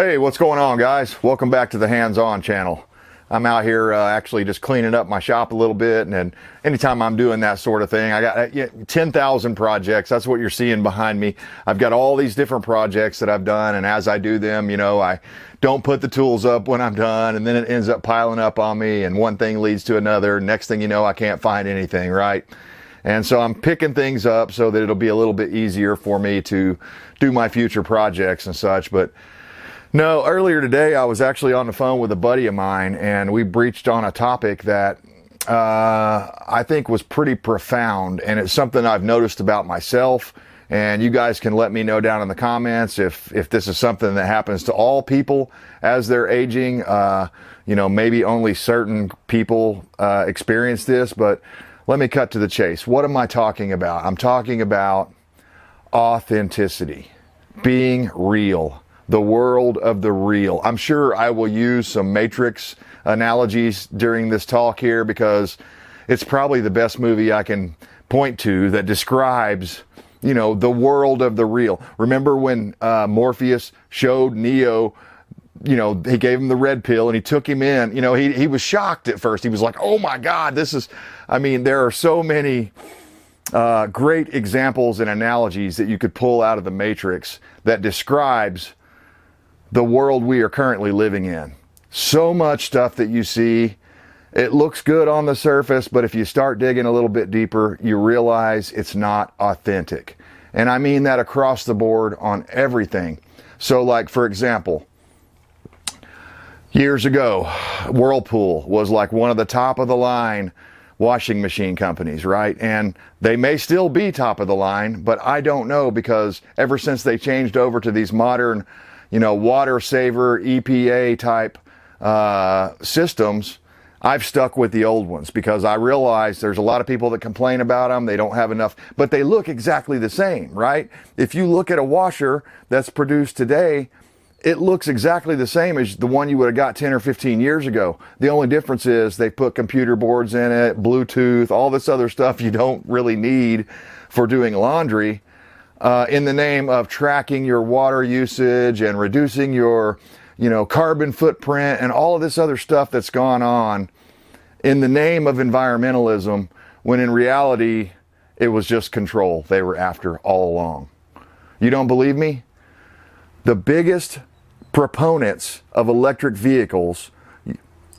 Hey, what's going on, guys? Welcome back to the Hands-On channel. I'm out here actually just cleaning up my shop a little bit, and anytime I'm doing that sort of thing, I got 10,000 projects. That's what you're seeing behind me. I've got all these different projects that I've done, and as I do them, I don't put the tools up when I'm done, and then it ends up piling up on me, and one thing leads to another. Next thing you know, I can't find anything, right? And so I'm picking things up so that it'll be a little bit easier for me to do my future projects and such. But no, earlier today I was actually on the phone with a buddy of mine, and we breached on a topic that I think was pretty profound, and it's something I've noticed about myself. And you guys can let me know down in the comments if this is something that happens to all people as they're aging. Maybe only certain people experience this, but let me cut to the chase. What am I talking about? I'm talking about authenticity, being real. The world of the real. I'm sure I will use some Matrix analogies during this talk here because it's probably the best movie I can point to that describes, the world of the real. Remember when Morpheus showed Neo, he gave him the red pill and he took him in, he was shocked at first. He was like, oh my God, there are so many great examples and analogies that you could pull out of the Matrix that describes the world we are currently living in. So much stuff that you see, it looks good on the surface, but if you start digging a little bit deeper, you realize it's not authentic. And I mean that across the board on everything. So like, for example, years ago, Whirlpool was like one of the top of the line washing machine companies, right? And they may still be top of the line, but I don't know, because ever since they changed over to these modern water saver, EPA type systems, I've stuck with the old ones because I realize there's a lot of people that complain about them. They don't have enough, but they look exactly the same, right? If you look at a washer that's produced today, it looks exactly the same as the one you would have got 10 or 15 years ago. The only difference is they put computer boards in it, Bluetooth, all this other stuff you don't really need for doing laundry. In the name of tracking your water usage and reducing your, carbon footprint and all of this other stuff that's gone on in the name of environmentalism, when in reality, it was just control they were after all along. You don't believe me? The biggest proponents of electric vehicles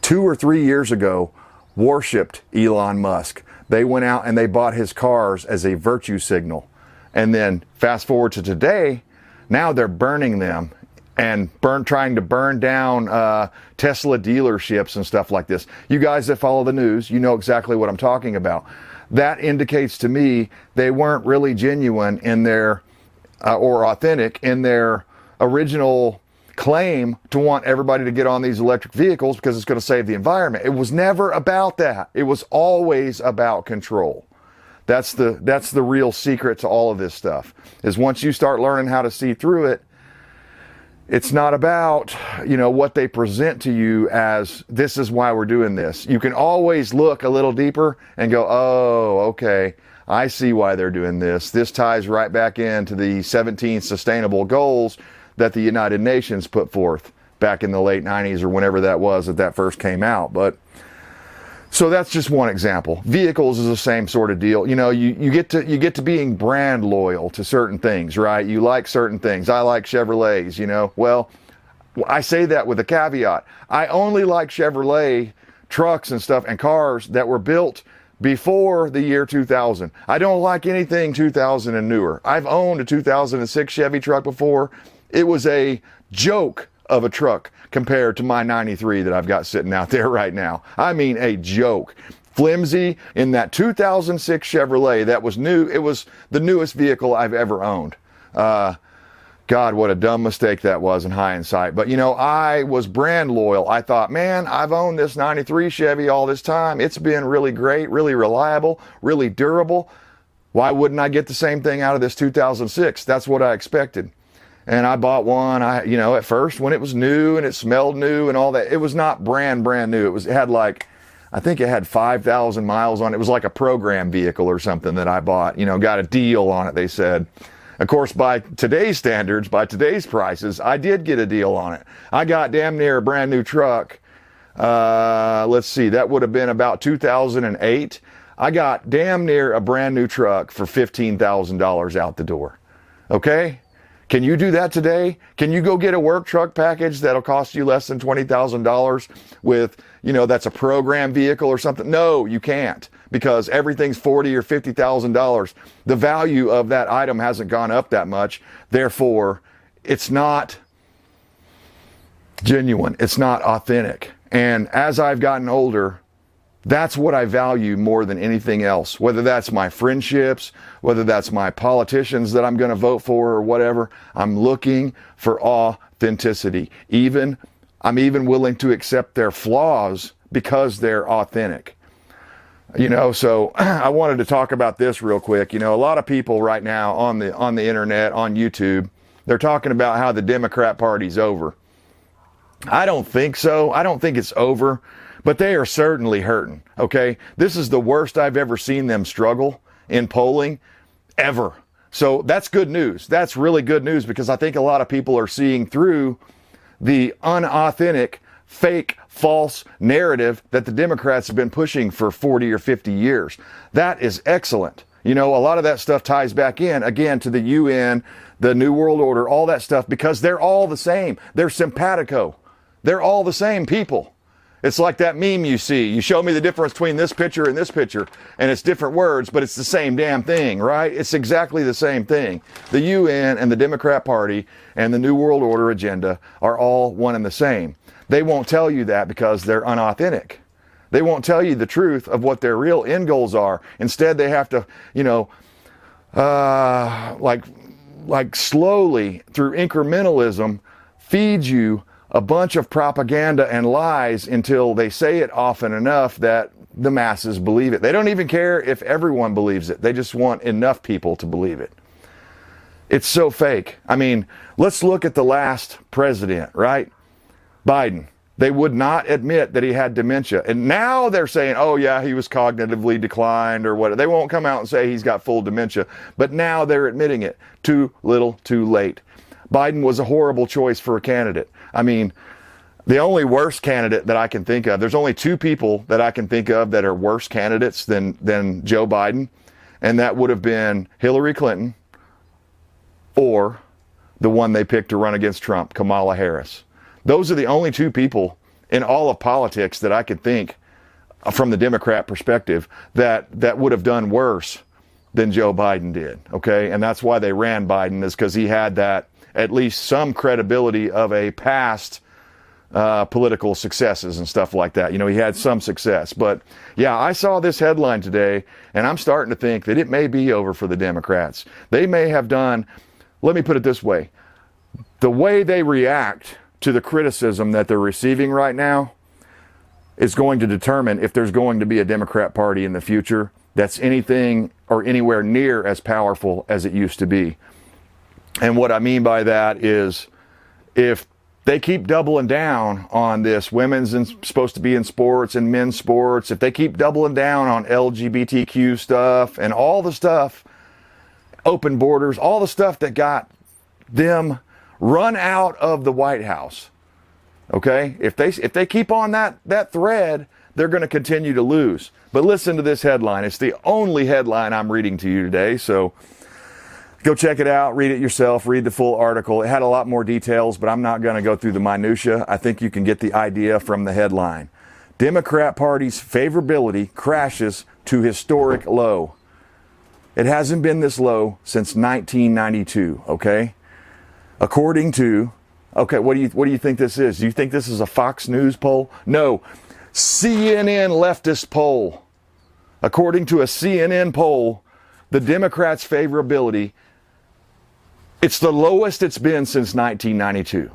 2 or 3 years ago worshipped Elon Musk. They went out and they bought his cars as a virtue signal. And then fast forward to today, now they're burning them and trying to burn down Tesla dealerships and stuff like this. You guys that follow the news, you know exactly what I'm talking about. That indicates to me they weren't really genuine in their, or authentic in their original claim to want everybody to get on these electric vehicles because it's going to save the environment. It was never about that. It was always about control. That's the real secret to all of this stuff, is once you start learning how to see through it, it's not about, what they present to you as this is why we're doing this. You can always look a little deeper and go, oh, okay, I see why they're doing this. This ties right back into the 17 sustainable goals that the United Nations put forth back in the late 90s or whenever that was that first came out. But so that's just one example. Vehicles is the same sort of deal. You get to being brand loyal to certain things, right? You like certain things. I like Chevrolets, Well, I say that with a caveat. I only like Chevrolet trucks and stuff and cars that were built before the year 2000. I don't like anything 2000 and newer. I've owned a 2006 Chevy truck before. It was a joke of a truck compared to my 93 that I've got sitting out there right now. I mean, a joke. Flimsy in that 2006 Chevrolet that was new. It was the newest vehicle I've ever owned. God, what a dumb mistake that was in hindsight. But I was brand loyal. I thought, man, I've owned this 93 Chevy all this time. It's been really great, really reliable, really durable. Why wouldn't I get the same thing out of this 2006? That's what I expected. And I bought one, at first when it was new and it smelled new and all that, it was not brand new. It had I think it had 5,000 miles on it. It was like a program vehicle or something that I bought, got a deal on it, they said. Of course, by today's standards, by today's prices, I did get a deal on it. I got damn near a brand new truck. Let's see, that would have been about 2008. I got damn near a brand new truck for $15,000 out the door. Okay? Can you do that today? Can you go get a work truck package that'll cost you less than $20,000 with, that's a program vehicle or something? No, you can't, because everything's $40,000 or $50,000. The value of that item hasn't gone up that much. Therefore, it's not genuine. It's not authentic. And as I've gotten older, that's what I value more than anything else, whether that's my friendships, whether that's my politicians that I'm going to vote for or whatever. I'm looking for authenticity. I'm even willing to accept their flaws because they're authentic. So I wanted to talk about this real quick. A lot of people right now on the internet, on YouTube, they're talking about how the Democrat Party's over. I don't think so. I don't think it's over. But they are certainly hurting, okay? This is the worst I've ever seen them struggle in polling, ever. So that's good news. That's really good news, because I think a lot of people are seeing through the unauthentic, fake, false narrative that the Democrats have been pushing for 40 or 50 years. That is excellent. A lot of that stuff ties back in, again, to the UN, the New World Order, all that stuff, because they're all the same. They're simpatico. They're all the same people. It's like that meme you see. You show me the difference between this picture and this picture, and it's different words, but it's the same damn thing, right? It's exactly the same thing. The UN and the Democrat Party and the New World Order agenda are all one and the same. They won't tell you that because they're unauthentic. They won't tell you the truth of what their real end goals are. Instead, they have to, like slowly, through incrementalism, feed you a bunch of propaganda and lies until they say it often enough that the masses believe it. They don't even care if everyone believes it. They just want enough people to believe it. It's so fake. I mean, let's look at the last president, right? Biden. They would not admit that he had dementia. And now they're saying, oh yeah, he was cognitively declined or what. They won't come out and say he's got full dementia. But now they're admitting it. Too little, too late. Biden was a horrible choice for a candidate. I mean, the only worst candidate that I can think of, there's only two people that I can think of that are worse candidates than Joe Biden, and that would have been Hillary Clinton or the one they picked to run against Trump, Kamala Harris. Those are the only two people in all of politics that I could think from the Democrat perspective that would have done worse than Joe Biden did, okay? And that's why they ran Biden, is because he had that, at least some credibility of a past political successes and stuff like that. He had some success. But yeah, I saw this headline today, and I'm starting to think that it may be over for the Democrats. They may have done, let me put it this way, the way they react to the criticism that they're receiving right now is going to determine if there's going to be a Democrat Party in the future that's anything or anywhere near as powerful as it used to be. And what I mean by that is, if they keep doubling down on this, women's supposed to be in sports and men's sports, if they keep doubling down on LGBTQ stuff and all the stuff, open borders, all the stuff that got them run out of the White House, okay? If they keep on that thread, they're going to continue to lose. But listen to this headline. It's the only headline I'm reading to you today, so go check it out, read it yourself, read the full article. It had a lot more details, but I'm not going to go through the minutia. I think you can get the idea from the headline. Democrat Party's favorability crashes to historic low. It hasn't been this low since 1992, okay? According to, okay, what do you think this is? Do you think this is a Fox News poll? No, CNN leftist poll. According to a CNN poll, the Democrats' favorability, it's the lowest it's been since 1992.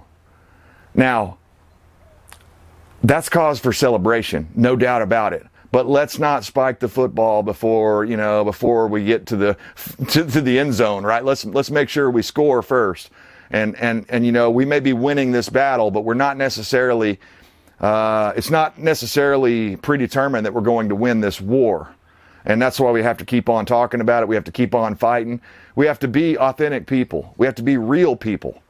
Now, that's cause for celebration, no doubt about it. But let's not spike the football before we get to the end zone, right? Let's make sure we score first. And we may be winning this battle, but we're not necessarily it's not necessarily predetermined that we're going to win this war. And that's why we have to keep on talking about it. We have to keep on fighting. We have to be authentic people. We have to be real people.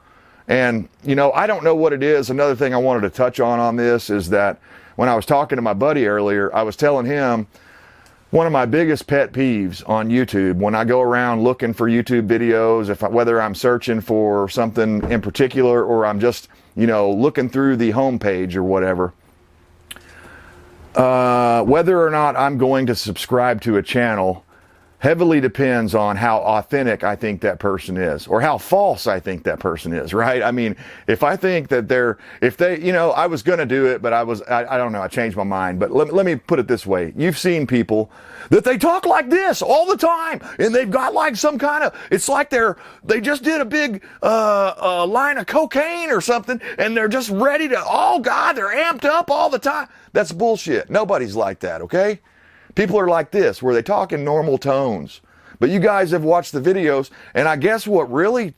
And, you know, I don't know what it is. Another thing I wanted to touch on this is that when I was talking to my buddy earlier, I was telling him one of my biggest pet peeves on YouTube, when I go around looking for YouTube videos, whether I'm searching for something in particular or I'm just, you know, looking through the homepage or whatever, whether or not I'm going to subscribe to a channel heavily depends on how authentic I think that person is, or how false I think that person is, right? I mean, if I think that you know, I was going to do it, but I don't know, I changed my mind. But let me put it this way. You've seen people that they talk like this all the time, and they've got like some kind of, it's like they just did a big line of cocaine or something, and they're just ready to, oh God, they're amped up all the time. That's bullshit. Nobody's like that, okay? People are like this, where they talk in normal tones. But you guys have watched the videos, and I guess what really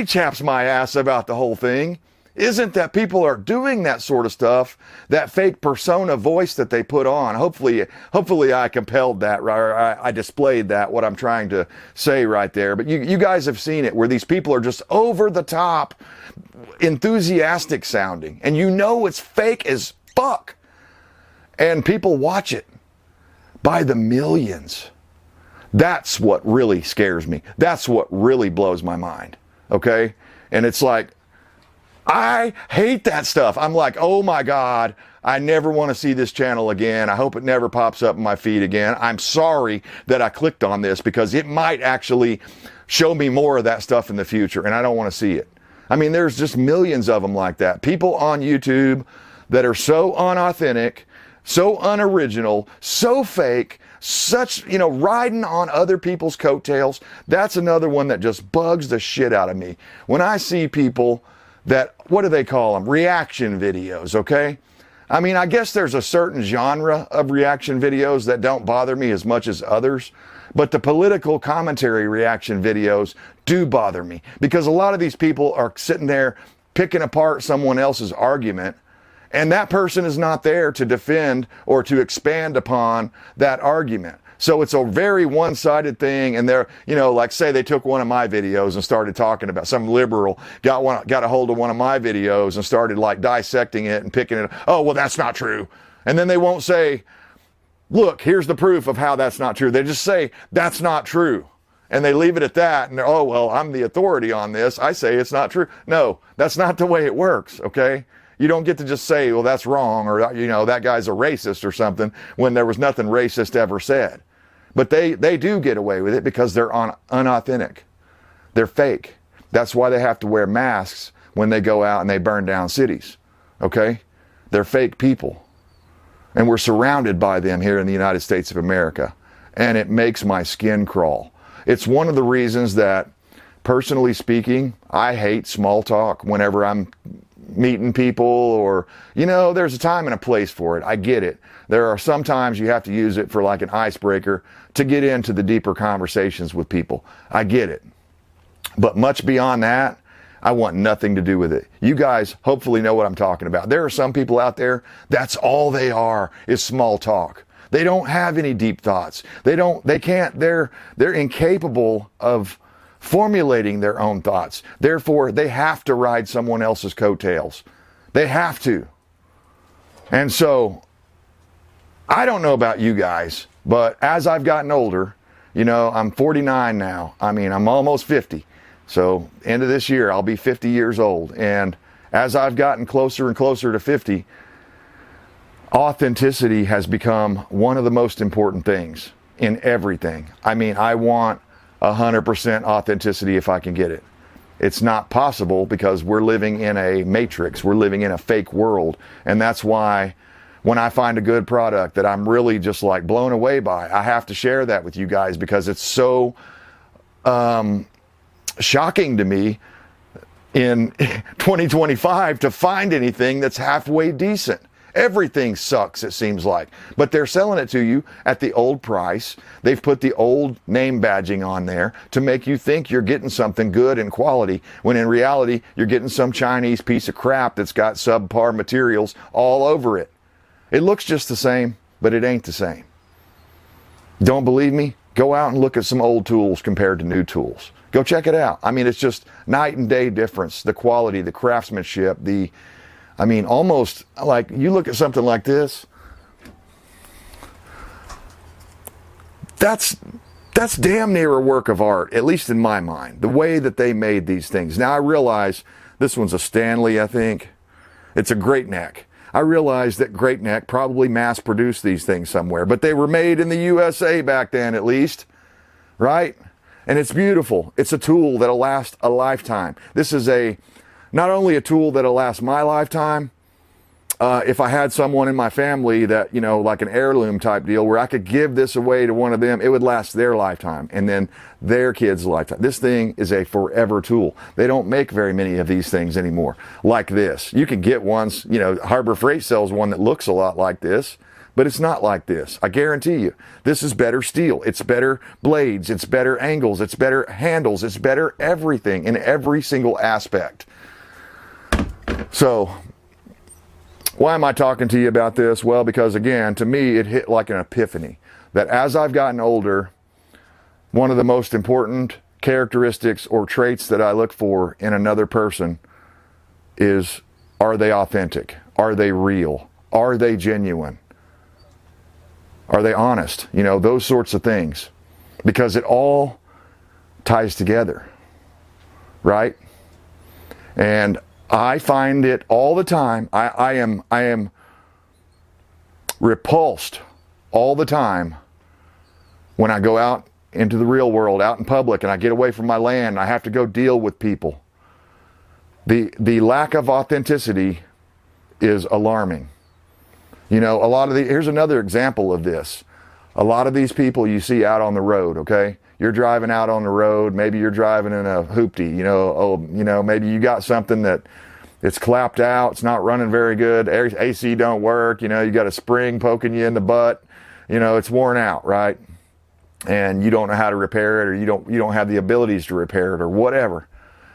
chaps my ass about the whole thing isn't that people are doing that sort of stuff, that fake persona voice that they put on. Hopefully I compelled that, or I displayed that, what I'm trying to say right there. But you guys have seen it, where these people are just over the top, enthusiastic sounding, and you know it's fake as fuck. And people watch it by the millions. That's what really scares me. That's what really blows my mind. Okay? And it's like, I hate that stuff. I'm like, oh my God, I never want to see this channel again. I hope it never pops up in my feed again. I'm sorry that I clicked on this, because it might actually show me more of that stuff in the future, and I don't want to see it. I mean, there's just millions of them like that. People on YouTube that are so unauthentic, so unoriginal, so fake, such, you know, riding on other people's coattails. That's another one that just bugs the shit out of me. When I see people that, what do they call them? Reaction videos, okay? I mean, I guess there's a certain genre of reaction videos that don't bother me as much as others, but the political commentary reaction videos do bother me, because a lot of these people are sitting there picking apart someone else's argument, and that person is not there to defend or to expand upon that argument. So it's a very one-sided thing, and they're, you know, like say they took one of my videos and started talking about, some liberal got a hold of one of my videos and started like dissecting it and picking it. Oh, well, that's not true. And then they won't say, look, here's the proof of how that's not true. They just say, that's not true. And they leave it at that. And oh, well, I'm the authority on this. I say it's not true. No, that's not the way it works, okay? You don't get to just say, well, that's wrong, or, you know, that guy's a racist or something, when there was nothing racist ever said. But they do get away with it because they're unauthentic. They're fake. That's why they have to wear masks when they go out and they burn down cities, okay? They're fake people. And we're surrounded by them here in the United States of America. And it makes my skin crawl. It's one of the reasons that, personally speaking, I hate small talk whenever I'm meeting people, or, you know, there's a time and a place for it. I get it. There are some times you have to use it for like an icebreaker to get into the deeper conversations with people. I get it. But much beyond that, I want nothing to do with it. You guys hopefully know what I'm talking about. There are some people out there, that's all they are, is small talk. They don't have any deep thoughts. They're incapable of formulating their own thoughts. Therefore, they have to ride someone else's coattails. They have to. And so, I don't know about you guys, but as I've gotten older, you know, I'm 49 now. I mean, I'm almost 50. So, end of this year, I'll be 50 years old. And as I've gotten closer and closer to 50, authenticity has become one of the most important things in everything. I mean, I want 100% authenticity if I can get it. It's not possible because we're living in a matrix. We're living in a fake world. And that's why when I find a good product that I'm really just like blown away by, I have to share that with you guys, because it's so shocking to me in 2025 to find anything that's halfway decent. Everything sucks, it seems like. But they're selling it to you at the old price. They've put the old name badging on there to make you think you're getting something good and quality, when in reality, you're getting some Chinese piece of crap that's got subpar materials all over it. It looks just the same, but it ain't the same. Don't believe me? Go out and look at some old tools compared to new tools. Go check it out. I mean, it's just night and day difference. The quality, the craftsmanship, almost like you look at something like this. That's damn near a work of art, at least in my mind, the way that they made these things. Now I realize this one's a Stanley, I think. It's a Great Neck. I realize that Great Neck probably mass produced these things somewhere, but they were made in the USA back then, at least, right? And it's beautiful. It's a tool that'll last a lifetime. This is not only a tool that'll last my lifetime, if I had someone in my family that, like an heirloom type deal where I could give this away to one of them, it would last their lifetime and then their kids' lifetime. This thing is a forever tool. They don't make very many of these things anymore like this. You can get ones, Harbor Freight sells one that looks a lot like this, but it's not like this. I guarantee you, this is better steel. It's better blades. It's better angles. It's better handles. It's better everything in every single aspect. So, why am I talking to you about this? Well, because again, to me, it hit like an epiphany that as I've gotten older, one of the most important characteristics or traits that I look for in another person is, are they authentic? Are they real? Are they genuine? Are they honest? Those sorts of things. Because it all ties together, right? And I find it all the time. I am repulsed all the time when I go out into the real world, out in public, and I get away from my land and I have to go deal with people. The lack of authenticity is alarming. Here's another example of this. A lot of these people you see out on the road, okay? You're driving out on the road, maybe you're driving in a hoopty, maybe you got something that it's clapped out, it's not running very good, AC don't work, you got a spring poking you in the butt, it's worn out, right? And you don't know how to repair it, or you don't have the abilities to repair it, or whatever.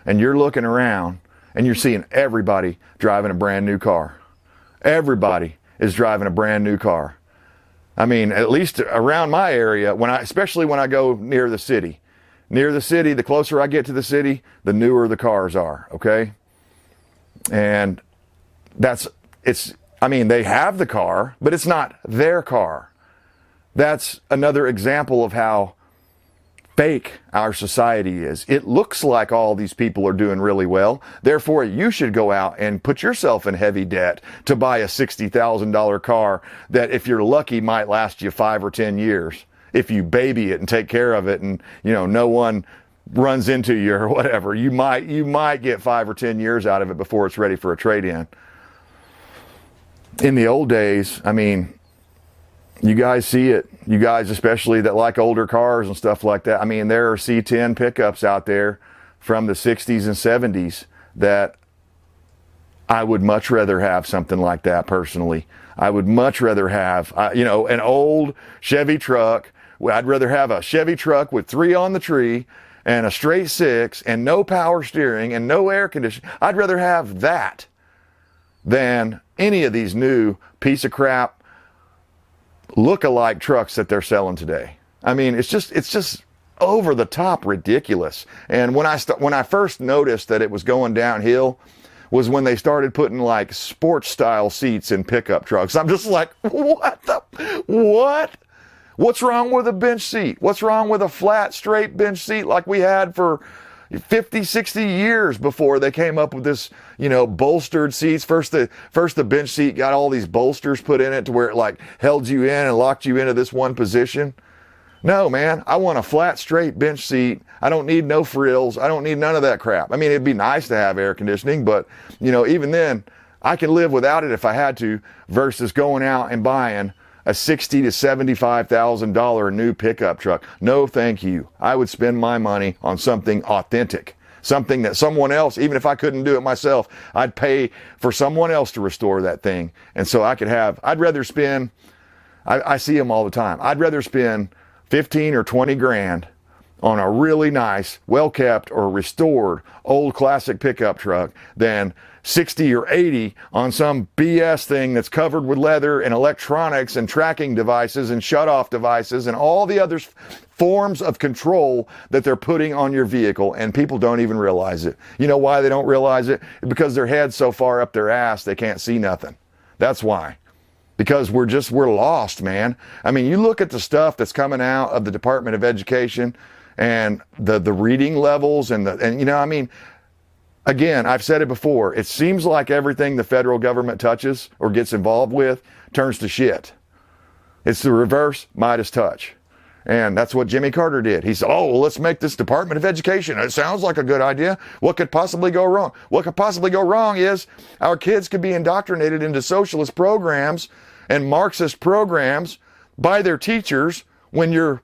And you're looking around and you're seeing everybody driving a brand new car. Everybody is driving a brand new car. I mean, at least around my area, especially when I go near the city. Near the city, the closer I get to the city, the newer the cars are, okay? And they have the car, but it's not their car. That's another example of how fake our society is. It looks like all these people are doing really well. Therefore, you should go out and put yourself in heavy debt to buy a $60,000 car that, if you're lucky, might last you 5 or 10 years. If you baby it and take care of it and, no one runs into you or whatever, you might get 5 or 10 years out of it before it's ready for a trade-in. In the old days, you guys see it. You guys, especially that like older cars and stuff like that. There are C10 pickups out there from the 60s and 70s that I would much rather have something like that personally. I would much rather have, an old Chevy truck. I'd rather have a Chevy truck with 3 on the tree and a straight 6 and no power steering and no air conditioning. I'd rather have that than any of these new piece of crap look-alike trucks that they're selling today. It's just over the top ridiculous. And when I first noticed that it was going downhill was when they started putting like sports style seats in pickup trucks. I'm just like, what? What's wrong with a bench seat? What's wrong with a flat, straight bench seat like we had for 50, 60 years before they came up with this, bolstered seats? First the bench seat got all these bolsters put in it to where it like held you in and locked you into this one position. No, man, I want a flat, straight bench seat. I don't need no frills. I don't need none of that crap. It'd be nice to have air conditioning, but, even then, I can live without it if I had to, versus going out and buying a $60,000 to $75,000 new pickup truck. No, thank you. I would spend my money on something authentic, something that someone else, even if I couldn't do it myself, I'd pay for someone else to restore that thing. And so I'd rather spend, I see them all the time. I'd rather spend 15 or 20 grand on a really nice, well-kept or restored old classic pickup truck than 60 or 80 on some BS thing that's covered with leather and electronics and tracking devices and shut-off devices and all the other forms of control that they're putting on your vehicle, and people don't even realize it. You know why they don't realize it? Because their head's so far up their ass they can't see nothing. That's why. Because we're lost, man. I mean, you look at the stuff that's coming out of the Department of Education and the reading levels and you know, I mean, again, I've said it before, it seems like everything the federal government touches or gets involved with turns to shit. It's the reverse Midas touch. And that's what Jimmy Carter did. He said, oh, well, let's make this Department of Education. It sounds like a good idea. What could possibly go wrong? What could possibly go wrong is our kids could be indoctrinated into socialist programs and Marxist programs by their teachers when you're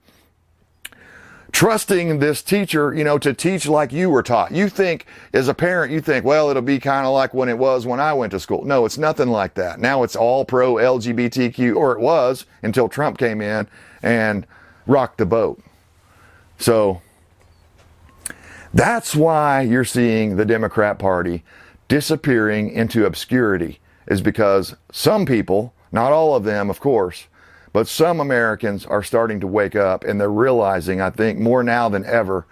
trusting this teacher, you know, to teach like you were taught. You think, as a parent, you think, well, it'll be kind of like when it was when I went to school. No, it's nothing like that. Now it's all pro-LGBTQ, or it was until Trump came in and rocked the boat. So that's why you're seeing the Democrat Party disappearing into obscurity, is because some people, not all of them, of course, but some Americans are starting to wake up, and they're realizing, I think more now than ever,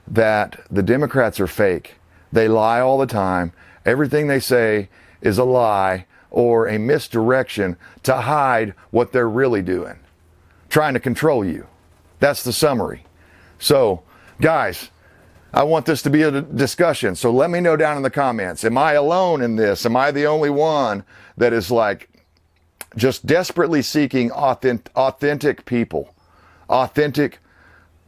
that the Democrats are fake. They lie all the time. Everything they say is a lie or a misdirection to hide what they're really doing, trying to control you. That's the summary. So, guys, I want this to be a discussion. So let me know down in the comments. Am I alone in this? Am I the only one that is like just desperately seeking authentic people, authentic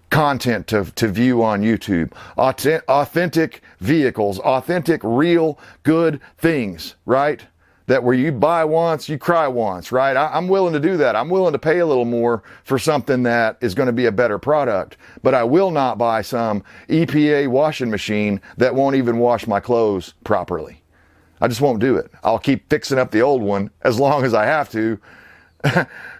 content to view on YouTube, authentic vehicles, authentic, real, good things, right? That where you buy once, you cry once, right? I'm willing to do that. I'm willing to pay a little more for something that is going to be a better product, but I will not buy some EPA washing machine that won't even wash my clothes properly. I just won't do it. I'll keep fixing up the old one as long as I have to,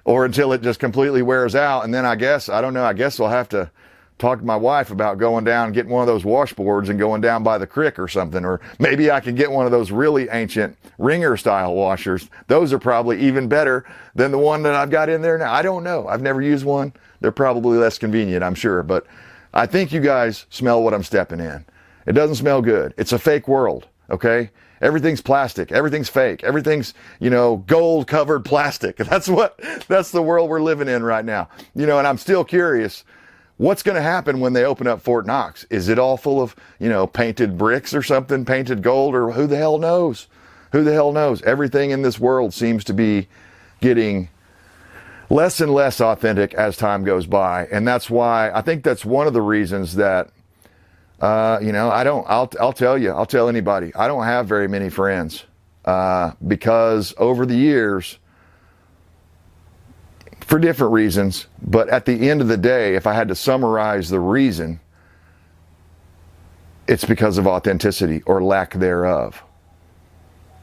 or until it just completely wears out. And then I guess I'll have to talk to my wife about going down and getting one of those washboards and going down by the creek or something. Or maybe I can get one of those really ancient ringer style washers. Those are probably even better than the one that I've got in there now. I don't know. I've never used one. They're probably less convenient, I'm sure. But I think you guys smell what I'm stepping in. It doesn't smell good. It's a fake world, okay? Everything's plastic. Everything's fake. Everything's, you know, gold covered plastic. That's the world we're living in right now. You know, and I'm still curious, what's going to happen when they open up Fort Knox? Is it all full of, you know, painted bricks or something, painted gold, or who the hell knows? Who the hell knows? Everything in this world seems to be getting less and less authentic as time goes by. And that's why I think that's one of the reasons that you know, I'll tell anybody, I don't have very many friends, because over the years, for different reasons, but at the end of the day, if I had to summarize the reason, it's because of authenticity or lack thereof.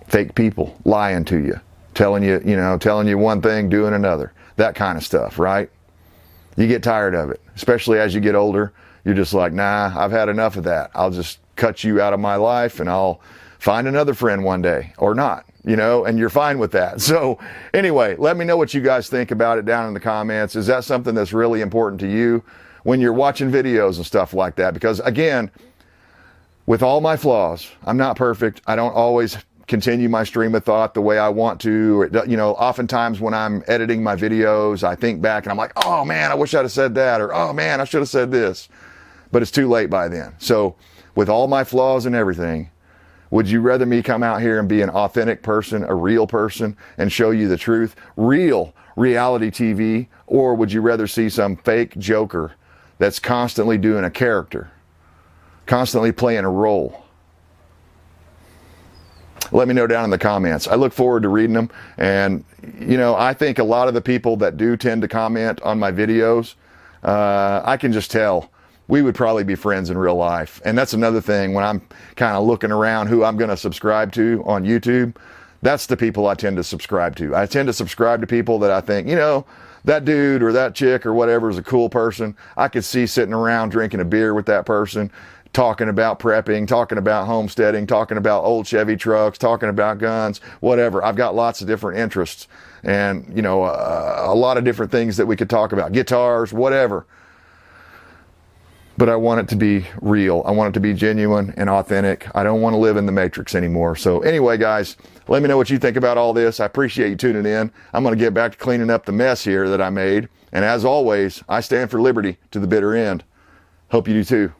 Fake people lying to you, telling you one thing, doing another, that kind of stuff, right? You get tired of it, especially as you get older. You're just like, nah, I've had enough of that. I'll just cut you out of my life and I'll find another friend one day, or not, you know, and you're fine with that. So anyway, let me know what you guys think about it down in the comments. Is that something that's really important to you when you're watching videos and stuff like that? Because again, with all my flaws, I'm not perfect. I don't always continue my stream of thought the way I want to. You know, oftentimes when I'm editing my videos, I think back and I'm like, oh man, I wish I'd have said that, or oh man, I should have said this. But it's too late by then. So with all my flaws and everything, would you rather me come out here and be an authentic person, a real person, and show you the truth, real reality TV, or would you rather see some fake joker that's constantly doing a character, constantly playing a role? Let me know down in the comments. I look forward to reading them. And, you know, I think a lot of the people that do tend to comment on my videos, I can just tell we would probably be friends in real life. And that's another thing when I'm kind of looking around who I'm going to subscribe to on YouTube. That's the people I tend to subscribe to. I tend to subscribe to people that I think, you know, that dude or that chick or whatever is a cool person. I could see sitting around drinking a beer with that person, talking about prepping, talking about homesteading, talking about old Chevy trucks, talking about guns, whatever. I've got lots of different interests and, you know, a lot of different things that we could talk about, guitars, whatever. But I want it to be real. I want it to be genuine and authentic. I don't want to live in the matrix anymore. So anyway, guys, let me know what you think about all this. I appreciate you tuning in. I'm going to get back to cleaning up the mess here that I made. And as always, I stand for liberty to the bitter end. Hope you do too.